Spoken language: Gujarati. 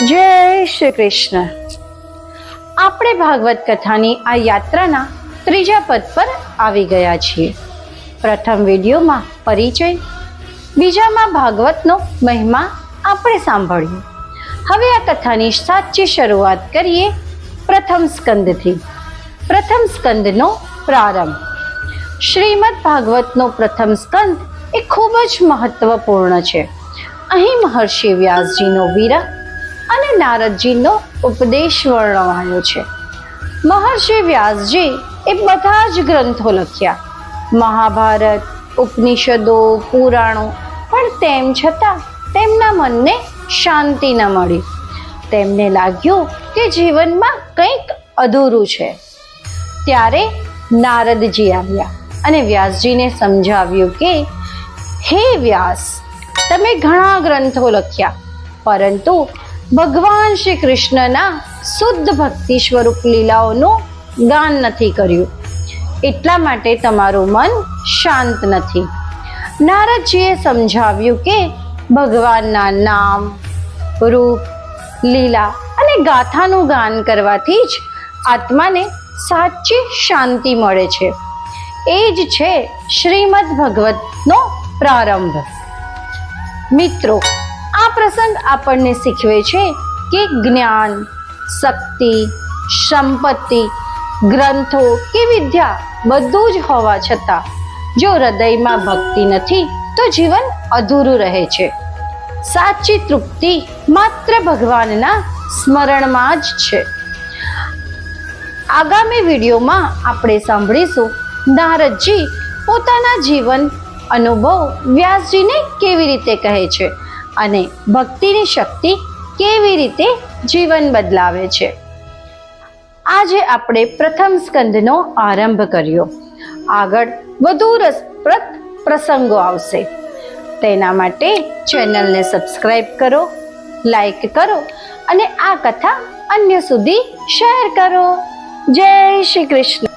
જય શ્રી કૃષ્ણ. આપણે ભાગવત કથાની આ યાત્રાના ત્રીજા પદ પર આવી ગયા છીએ. પ્રથમ વિડીયોમાં પરિચય, બીજામાં ભાગવતનો મહિમા આપણે સાંભળ્યો. હવે આ કથાની સાચી શરૂઆત કરીએ પ્રથમ સ્કંદથી. પ્રથમ સ્કંદનો પ્રારંભ. શ્રીમદ ભાગવતનો પ્રથમ સ્કંદ એ ખૂબ જ મહત્વપૂર્ણ છે. અહીં મહર્ષિ વ્યાસજીનો વિરહ અને નારદજીનો ઉપદેશ વર્ણવાયો છે. મહર્ષિ વ્યાસજી એ બધા જ ગ્રંથો લખ્યા, મહાભારત, ઉપનિષદો, પુરાણો, પણ તેમ છતાં તેમના મનને શાંતિ ન મળી. તેમને લાગ્યું કે જીવનમાં કંઈક અધૂરું છે. ત્યારે નારદજી આવ્યા અને વ્યાસજીને સમજાવ્યું કે હે વ્યાસ, તમે ઘણા ગ્રંથો લખ્યા, પરંતુ ભગવાન શ્રી કૃષ્ણના શુદ્ધ ભક્તિ સ્વરૂપ લીલાઓનું ગાન નથી કર્યું, એટલા માટે તમારું મન શાંત નથી. નારદજીએ સમજાવ્યું કે ભગવાનના નામ, રૂપ, લીલા અને ગાથાનું ગાન કરવાથી જ આત્માને સાચી શાંતિ મળે છે. એ જ છે શ્રીમદ ભગવતનો પ્રારંભ. મિત્રો, આ પ્રસંગ આપણને શીખવે છે કે જ્ઞાન, શક્તિ, સંપત્તિ, ગ્રંથો કે વિદ્યા બધું જ હોવા છતાં જો હૃદયમાં ભક્તિ નથી તો જીવન અધૂરું રહે છે. સાચી તૃપ્તિ માત્ર ભગવાનના સ્મરણમાં જ છે. આગામી વિડીયોમાં આપણે સાંભળીશું નારદજી પોતાના જીવન અનુભવ વ્યાસજીને કેવી રીતે કહે છે અને ભક્તિની શક્તિ કેવી રીતે જીવન બદલાવે છે. આજે આપણે પ્રથમ સ્કંદનો આરંભ કર્યો. આગળ વધુ રસપ્રદ પ્રસંગો આવશે. તેના માટે ચેનલને સબસ્ક્રાઇબ કરો, લાઈક કરો અને આ કથા અન્ય સુધી શેર કરો. જય શ્રી કૃષ્ણ.